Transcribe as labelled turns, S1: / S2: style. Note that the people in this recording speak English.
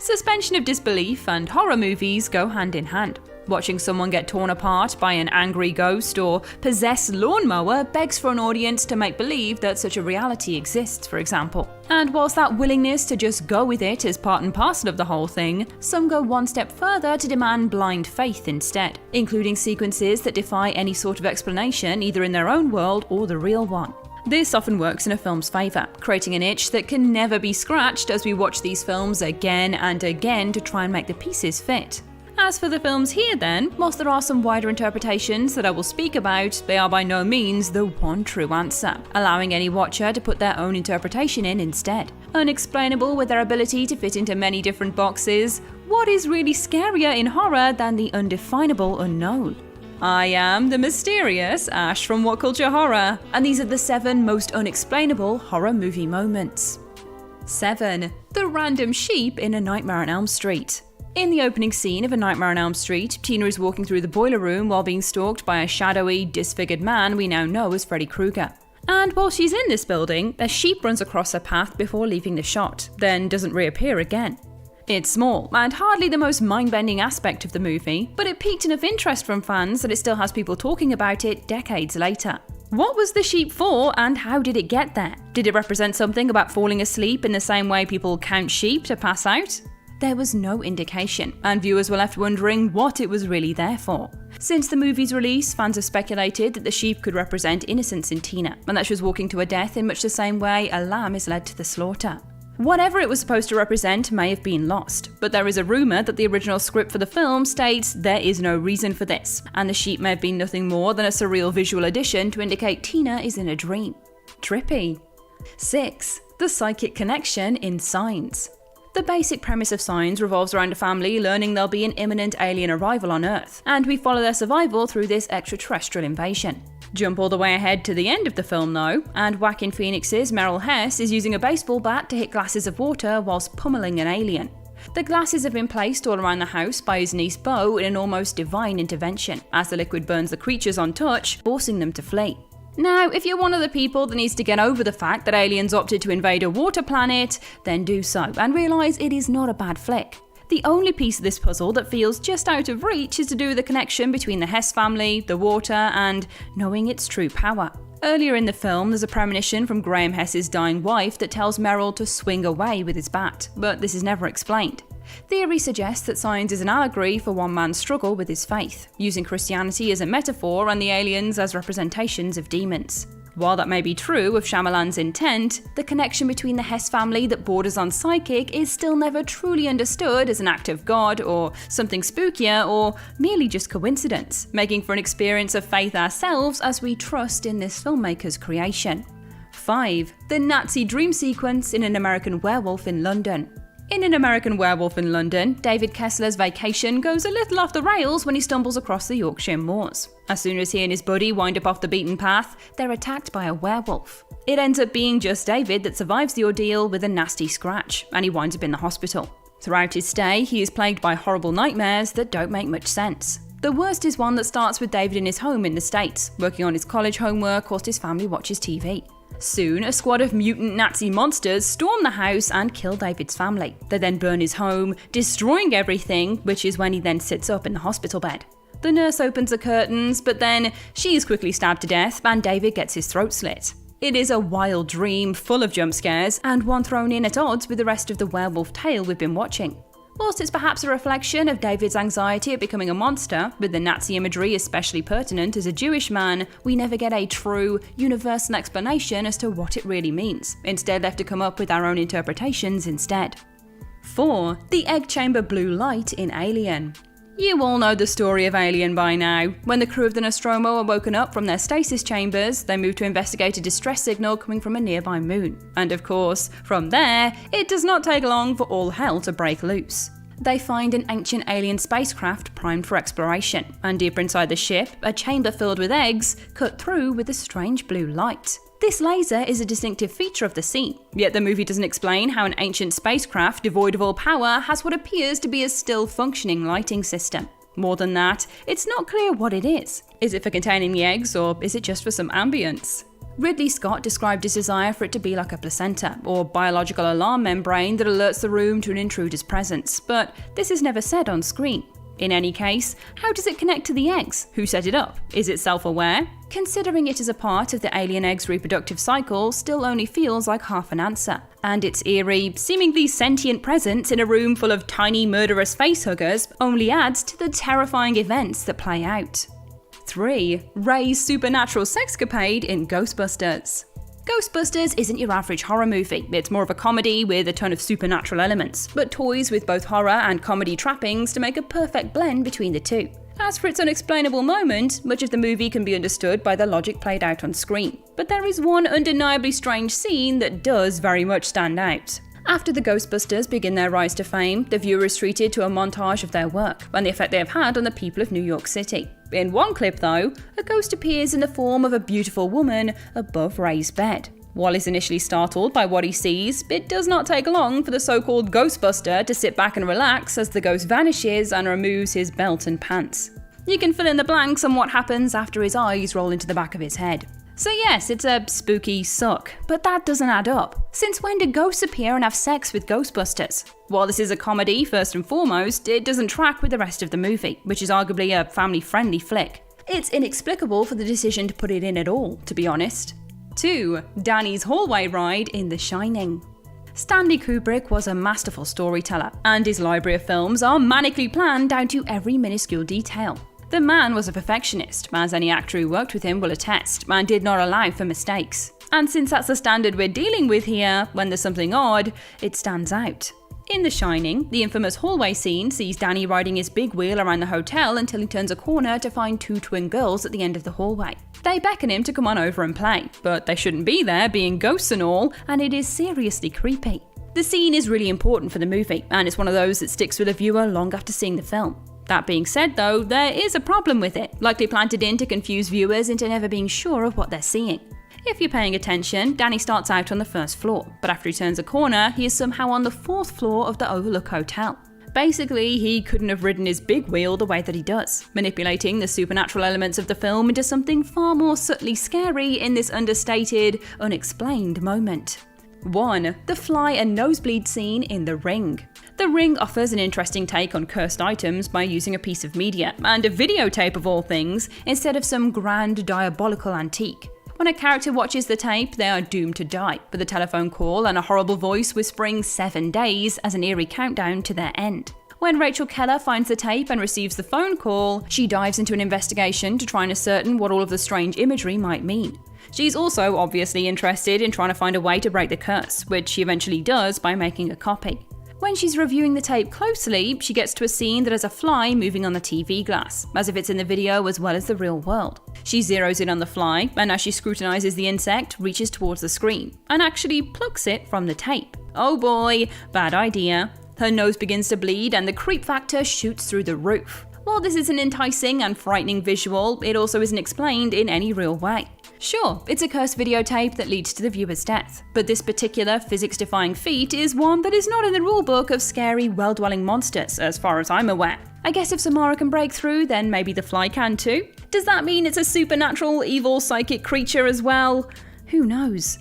S1: Suspension of disbelief and horror movies go hand in hand. Watching someone get torn apart by an angry ghost or possessed lawnmower begs for an audience to make believe that such a reality exists, for example. And whilst that willingness to just go with it is part and parcel of the whole thing, some go one step further to demand blind faith instead, including sequences that defy any sort of explanation either in their own world or the real one. This often works in a film's favour, creating an itch that can never be scratched as we watch these films again and again to try and make the pieces fit. As for the films here then, whilst there are some wider interpretations that I will speak about, they are by no means the one true answer, allowing any watcher to put their own interpretation in instead. Unexplainable with their ability to fit into many different boxes, what is really scarier in horror than the undefinable unknown? I am the mysterious Ash from What Culture Horror, and these are the 7 most unexplainable horror movie moments. 7. The random sheep in A Nightmare on Elm Street. In the opening scene of A Nightmare on Elm Street, Tina is walking through the boiler room while being stalked by a shadowy, disfigured man we now know as Freddy Krueger. And while she's in this building, a sheep runs across her path before leaving the shot, then doesn't reappear again. It's small, and hardly the most mind-bending aspect of the movie, but it piqued enough interest from fans that it still has people talking about it decades later. What was the sheep for, and how did it get there? Did it represent something about falling asleep in the same way people count sheep to pass out? There was no indication, and viewers were left wondering what it was really there for. Since the movie's release, fans have speculated that the sheep could represent innocence in Tina, and that she was walking to her death in much the same way a lamb is led to the slaughter. Whatever it was supposed to represent may have been lost, but there is a rumour that the original script for the film states there is no reason for this, and the sheep may have been nothing more than a surreal visual addition to indicate Tina is in a dream. Trippy. 6. The psychic connection in Signs. The basic premise of Signs revolves around a family learning there'll be an imminent alien arrival on Earth, and we follow their survival through this extraterrestrial invasion. Jump all the way ahead to the end of the film though, and Joaquin Phoenix's Meryl Hess is using a baseball bat to hit glasses of water whilst pummeling an alien. The glasses have been placed all around the house by his niece Beau in an almost divine intervention, as the liquid burns the creatures on touch, forcing them to flee. Now, if you're one of the people that needs to get over the fact that aliens opted to invade a water planet, then do so, and realise it is not a bad flick. The only piece of this puzzle that feels just out of reach is to do with the connection between the Hess family, the water, and knowing its true power. Earlier in the film, there's a premonition from Graham Hess's dying wife that tells Meryl to swing away with his bat, but this is never explained. Theory suggests that Signs is an allegory for one man's struggle with his faith, using Christianity as a metaphor and the aliens as representations of demons. While that may be true of Shyamalan's intent, the connection between the Hess family that borders on psychic is still never truly understood as an act of God or something spookier or merely just coincidence, making for an experience of faith ourselves as we trust in this filmmaker's creation. 5. The Nazi dream sequence in An American Werewolf in London. In An American Werewolf in London, David Kessler's vacation goes a little off the rails when he stumbles across the Yorkshire moors. As soon as he and his buddy wind up off the beaten path, they're attacked by a werewolf. It ends up being just David that survives the ordeal with a nasty scratch, and he winds up in the hospital. Throughout his stay, he is plagued by horrible nightmares that don't make much sense. The worst is one that starts with David in his home in the States, working on his college homework whilst his family watches TV. Soon, a squad of mutant Nazi monsters storm the house and kill David's family. They then burn his home, destroying everything, which is when he then sits up in the hospital bed. The nurse opens the curtains, but then she is quickly stabbed to death and David gets his throat slit. It is a wild dream full of jump scares, and one thrown in at odds with the rest of the werewolf tale we've been watching. Whilst it's perhaps a reflection of David's anxiety at becoming a monster, with the Nazi imagery especially pertinent as a Jewish man, we never get a true, universal explanation as to what it really means, instead left to come up with our own interpretations instead. 4. The egg chamber blue light in Alien. You all know the story of Alien by now. When the crew of the Nostromo are woken up from their stasis chambers, they move to investigate a distress signal coming from a nearby moon. And of course, from there, it does not take long for all hell to break loose. They find an ancient alien spacecraft primed for exploration, and deeper inside the ship, a chamber filled with eggs cut through with a strange blue light. This laser is a distinctive feature of the scene, yet the movie doesn't explain how an ancient spacecraft devoid of all power has what appears to be a still functioning lighting system. More than that, it's not clear what it is. Is it for containing the eggs, or is it just for some ambience? Ridley Scott described his desire for it to be like a placenta, or biological alarm membrane that alerts the room to an intruder's presence, but this is never said on screen. In any case, how does it connect to the eggs? Who set it up? Is it self-aware? Considering it is a part of the alien egg's reproductive cycle still only feels like half an answer. And its eerie, seemingly sentient presence in a room full of tiny murderous facehuggers only adds to the terrifying events that play out. 3. Reys' supernatural sexcapade in Ghostbusters. Ghostbusters isn't your average horror movie. It's more of a comedy with a ton of supernatural elements, but toys with both horror and comedy trappings to make a perfect blend between the two. As for its unexplainable moment, much of the movie can be understood by the logic played out on screen. But there is one undeniably strange scene that does very much stand out. After the Ghostbusters begin their rise to fame, the viewer is treated to a montage of their work and the effect they have had on the people of New York City. In one clip though, a ghost appears in the form of a beautiful woman above Reys' bed. While he's initially startled by what he sees, it does not take long for the so-called Ghostbuster to sit back and relax as the ghost vanishes and removes his belt and pants. You can fill in the blanks on what happens after his eyes roll into the back of his head. So yes, it's a spooky suck, but that doesn't add up. Since when did ghosts appear and have sex with Ghostbusters? While this is a comedy first and foremost, it doesn't track with the rest of the movie, which is arguably a family-friendly flick. It's inexplicable for the decision to put it in at all, to be honest. 2. Danis' hallway ride in The Shining. Stanley Kubrick was a masterful storyteller, and his library of films are manically planned down to every minuscule detail. The man was a perfectionist, as any actor who worked with him will attest, and did not allow for mistakes. And since that's the standard we're dealing with here, when there's something odd, it stands out. In The Shining, the infamous hallway scene sees Danny riding his big wheel around the hotel until he turns a corner to find two twin girls at the end of the hallway. They beckon him to come on over and play, but they shouldn't be there, being ghosts and all, and it is seriously creepy. The scene is really important for the movie, and it's one of those that sticks with a viewer long after seeing the film. That being said though, there is a problem with it, likely planted in to confuse viewers into never being sure of what they're seeing. If you're paying attention, Danny starts out on the first floor, but after he turns a corner, he is somehow on the 4th floor of the Overlook Hotel. Basically, he couldn't have ridden his big wheel the way that he does, manipulating the supernatural elements of the film into something far more subtly scary in this understated, unexplained moment. 1. The fly and nosebleed scene in The Ring. The Ring offers an interesting take on cursed items by using a piece of media, and a videotape of all things, instead of some grand diabolical antique. When a character watches the tape, they are doomed to die, with a telephone call and a horrible voice whispering 7 days as an eerie countdown to their end. When Rachel Keller finds the tape and receives the phone call, she dives into an investigation to try and ascertain what all of the strange imagery might mean. She's also obviously interested in trying to find a way to break the curse, which she eventually does by making a copy. When she's reviewing the tape closely, she gets to a scene that has a fly moving on the TV glass, as if it's in the video as well as the real world. She zeroes in on the fly, and as she scrutinizes the insect, reaches towards the screen, and actually plucks it from the tape. Oh boy, bad idea. Her nose begins to bleed, and the creep factor shoots through the roof. While this is an enticing and frightening visual, it also isn't explained in any real way. Sure, it's a cursed videotape that leads to the viewer's death, but this particular physics-defying feat is one that is not in the rulebook of scary, well-dwelling monsters, as far as I'm aware. I guess if Samara can break through, then maybe the fly can too? Does that mean it's a supernatural, evil, psychic creature as well? Who knows?